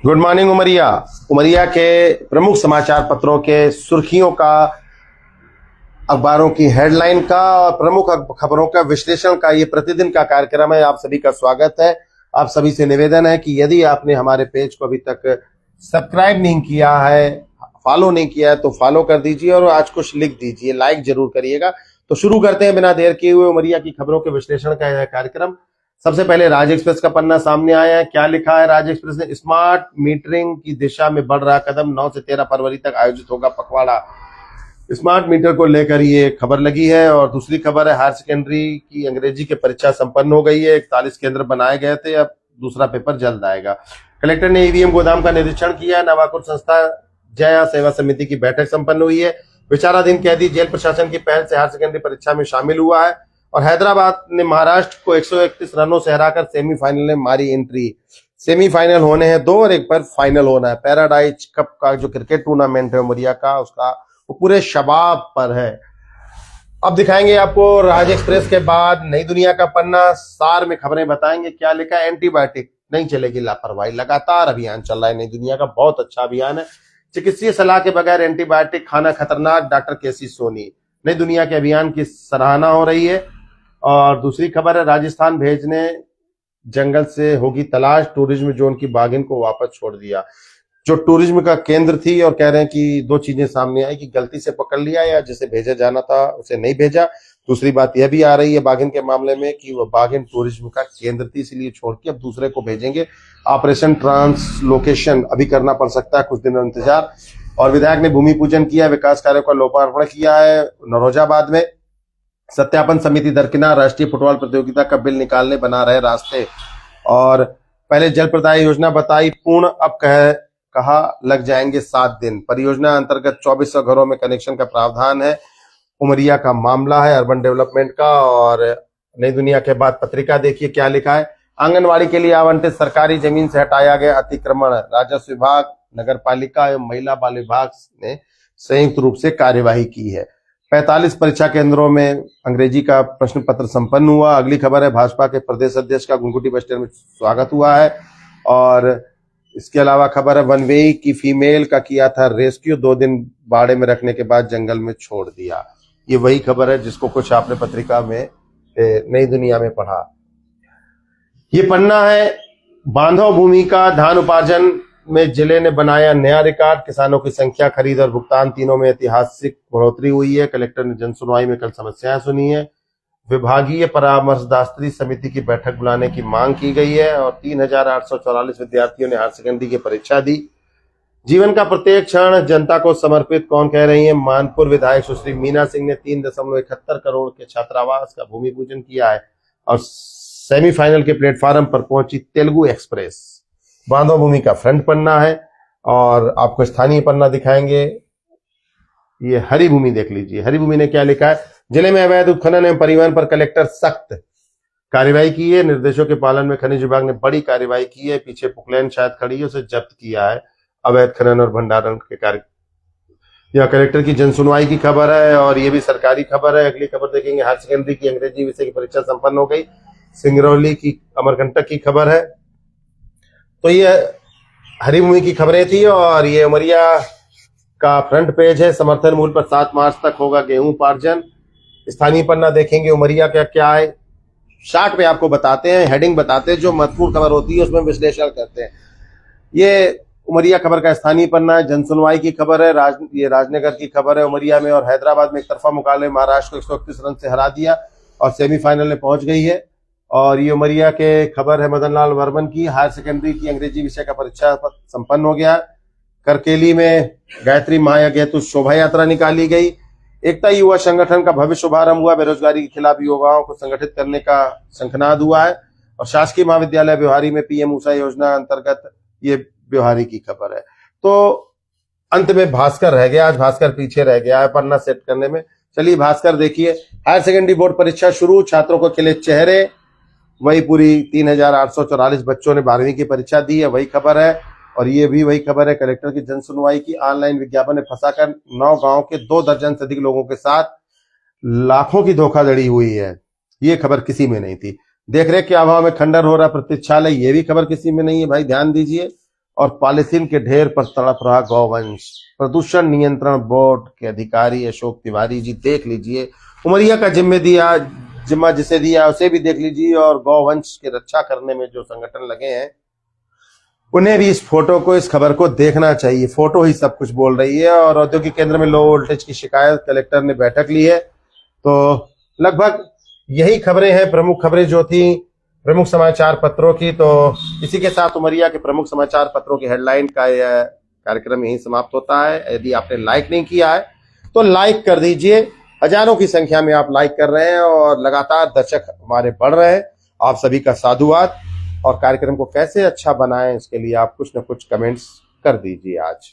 Good morning Umaria. Umaria के प्रमुख समाचार पत्रों के सुर्खियों का, अखबारों की हेडलाइन का और प्रमुख खबरों का विश्लेषण का ये प्रतिदिन का कार्यक्रम है। आप सभी का स्वागत है। आप सभी से निवेदन है कि यदि आपने हमारे पेज को अभी तक सब्सक्राइब नहीं किया है, फॉलो नहीं किया है, तो फॉलो कर दीजिए और आज कुछ लिख दीजिए, लाइक जरूर करिएगा। तो शुरू करते हैं बिना देर किए हुए उमरिया की खबरों के विश्लेषण का यह कार्यक्रम। सबसे पहले राज एक्सप्रेस का पन्ना सामने आया है। क्या लिखा है राज एक्सप्रेस ने? स्मार्ट मीटरिंग की दिशा में बढ़ रहा कदम, 9 से 13 फरवरी तक आयोजित होगा पखवाड़ा। स्मार्ट मीटर को लेकर ये खबर लगी है। और दूसरी खबर है हायर सेकेंडरी की अंग्रेजी की परीक्षा संपन्न हो गई है। 41 केंद्र बनाए गए थे, अब दूसरा पेपर जल्द आएगा। कलेक्टर ने ईवीएम गोदाम का निरीक्षण किया। नवाकुर संस्था जया सेवा समिति की बैठक संपन्न हुई है। विचाराधीन कैदी जेल प्रशासन की पहल से हायर सेकेंडरी परीक्षा में शामिल हुआ है। और हैदराबाद ने महाराष्ट्र को 131 रनों से हराकर सेमीफाइनल में मारी एंट्री। सेमीफाइनल होने हैं 2 और एक पर फाइनल होना है। पैराडाइज कप का जो क्रिकेट टूर्नामेंट है उमरिया का, उसका वो पूरे शबाब पर है। अब दिखाएंगे आपको राज एक्सप्रेस के बाद नई दुनिया का पन्ना। सार में खबरें बताएंगे। क्या लिखा है? एंटीबायोटिक नहीं चलेगी लापरवाही, लगातार अभियान चल रहा है। नई दुनिया का बहुत अच्छा अभियान है। चिकित्सीय सलाह के बगैर एंटीबायोटिक खाना खतरनाक, डॉक्टर केसी सोनी। नई दुनिया के अभियान की सराहना हो रही है। और दूसरी खबर है राजस्थान भेजने जंगल से होगी तलाश, टूरिज्म जोन की बाघिन को वापस छोड़ दिया। जो टूरिज्म का केंद्र थी, और कह रहे हैं कि 2 चीजें सामने आई कि गलती से पकड़ लिया या जिसे भेजा जाना था उसे नहीं भेजा। दूसरी बात यह भी आ रही है बाघिन के मामले में कि वह बाघिन टूरिज्म का केंद्र थी, इसलिए छोड़ के अब दूसरे को भेजेंगे। ऑपरेशन ट्रांसलोकेशन अभी करना पड़ सकता है, कुछ दिन इंतजार। और विधायक ने भूमि पूजन किया, विकास कार्यों का लोकार्पण किया है नरोजाबाद में। सत्यापन समिति दरकिनार, राष्ट्रीय फुटबॉल प्रतियोगिता का बिल निकालने बना रहे रास्ते। और पहले जल प्रदाय योजना बताई पूर्ण, अब कहा लग जाएंगे 7 दिन। परियोजना अंतर्गत 2400 घरों में कनेक्शन का प्रावधान है। उमरिया का मामला है अर्बन डेवलपमेंट का। और नई दुनिया के बाद पत्रिका देखिए क्या लिखा है। आंगनवाड़ी के लिए आवंटित सरकारी जमीन से हटाया गया अतिक्रमण। राजस्व विभाग, नगर पालिका एवं महिला बाल विभाग ने संयुक्त रूप से कार्यवाही की है। 45 परीक्षा केंद्रों में अंग्रेजी का प्रश्न पत्र संपन्न हुआ। अगली खबर है भाजपा के प्रदेश अध्यक्ष का घुंघुटी बस स्टैंड में स्वागत हुआ है। और इसके अलावा खबर है वन वे की फीमेल का किया था रेस्क्यू, 2 दिन बाड़े में रखने के बाद जंगल में छोड़ दिया। ये वही खबर है जिसको कुछ आपने पत्रिका में नई दुनिया में पढ़ा। ये पन्ना है बांधव भूमि का। धान उपार्जन में जिले ने बनाया नया रिकॉर्ड। किसानों की संख्या, खरीद और भुगतान तीनों में ऐतिहासिक बढ़ोतरी हुई है। कलेक्टर ने जनसुनवाई में कल समस्याएं सुनी है। विभागीय परामर्शदात्री समिति की बैठक बुलाने की मांग की गई है। और 3844 विद्यार्थियों ने हायर सेकेंडरी की परीक्षा दी। जीवन का प्रत्येक क्षण जनता को समर्पित, कौन कह रही है? मानपुर विधायक सुश्री मीना सिंह ने 3.71 करोड़ के छात्रावास का भूमि पूजन किया है। और सेमीफाइनल के प्लेटफॉर्म पर पहुंची तेलुगु एक्सप्रेस। बांधव भूमि का फ्रंट पन्ना है। और आपको स्थानीय पन्ना दिखाएंगे। ये हरी भूमि देख लीजिए। हरी भूमि ने क्या लिखा है? जिले में अवैध उत्खनन एवं परिवहन पर कलेक्टर सख्त कार्यवाही की है। निर्देशों के पालन में खनिज विभाग ने बड़ी कार्यवाही की है। पीछे पुकलैंड शायद खड़ी है, उसे जब्त किया है अवैध खनन और भंडारण के कार्य। यह कलेक्टर की जनसुनवाई की खबर है और ये भी सरकारी खबर है। अगली खबर देखेंगे हायर सेकेंडरी की अंग्रेजी विषय की परीक्षा संपन्न हो गई। सिंगरौली की अमरकंटक की खबर है। तो ये हरी भूमि की खबरें थी। और ये उमरिया का फ्रंट पेज है। समर्थन मूल्य पर 7 मार्च तक होगा गेहूं उपार्जन। स्थानीय पन्ना देखेंगे उमरिया का क्या है। शार्ट पे आपको बताते हैं, हेडिंग बताते हैं, जो महत्वपूर्ण खबर होती है उसमें विश्लेषण करते हैं। ये उमरिया खबर का स्थानीय पन्ना है। जनसुनवाई की खबर है। ये राजनगर की खबर है। उमरिया में और हैदराबाद में एक तरफा मुकाबले महाराष्ट्र को 131 रन से हरा दिया और सेमीफाइनल में पहुंच गई है। और ये उमरिया के खबर है मदन लाल वर्मन की। हायर सेकेंडरी की अंग्रेजी विषय का परीक्षा संपन्न हो गया। करकेली में गायत्री महायज्ञ हेतु शोभा यात्रा निकाली गई। एकता युवा संगठन का भव्य शुभारंभ हुआ। बेरोजगारी के खिलाफ युवाओं को संगठित करने का शंखनाद हुआ है। और शासकीय महाविद्यालय ब्योहारी में पीएम ऊषा योजना अंतर्गत ये ब्योहारी की खबर है। तो अंत में भास्कर रह गया। आज भास्कर पीछे रह गया है पन्ना सेट करने में। चलिए भास्कर देखिए। हायर सेकेंडरी बोर्ड परीक्षा शुरू, छात्रों को खिले चेहरे। वही पूरी 3844 बच्चों ने 12वीं की परीक्षा दी है, वही खबर है। और ये भी वही खबर है कलेक्टर की जनसुनवाई की। ऑनलाइन विज्ञापन में फंसाकर 9 गांव के 2 दर्जन से अधिक लोगों के साथ लाखों की धोखाधड़ी हुई है। ये खबर किसी में नहीं थी। देखरेख के अभाव में खंडर हो रहा प्रतीक्षालय, ये भी खबर किसी में नहीं है भाई, ध्यान दीजिए। और पॉलीथीन के ढेर पर तड़प रहा गौवंश। प्रदूषण नियंत्रण बोर्ड के अधिकारी अशोक तिवारी जी, देख लीजिए, उमरिया का जिम्मा जिसे दिया उसे भी देख लीजिए, और गौवंश की रक्षा करने में जो संगठन लगे हैं उन्हें भी इस फोटो को, इस खबर को देखना चाहिए। फोटो ही सब कुछ बोल रही है। और औद्योगिक केंद्र में लो वोल्टेज की शिकायत, कलेक्टर ने बैठक ली है। तो लगभग यही खबरें हैं, प्रमुख खबरें जो थी प्रमुख समाचार पत्रों की। तो इसी के साथ उमरिया के प्रमुख समाचार पत्रों की हेडलाइन का यह कार्यक्रम यही समाप्त होता है। यदि आपने लाइक नहीं किया है तो लाइक कर दीजिए। हजारों की संख्या में आप लाइक कर रहे हैं और लगातार दर्शक हमारे बढ़ रहे हैं। आप सभी का साधुवाद। और कार्यक्रम को कैसे अच्छा बनाएं इसके लिए आप कुछ न कुछ कमेंट्स कर दीजिए आज।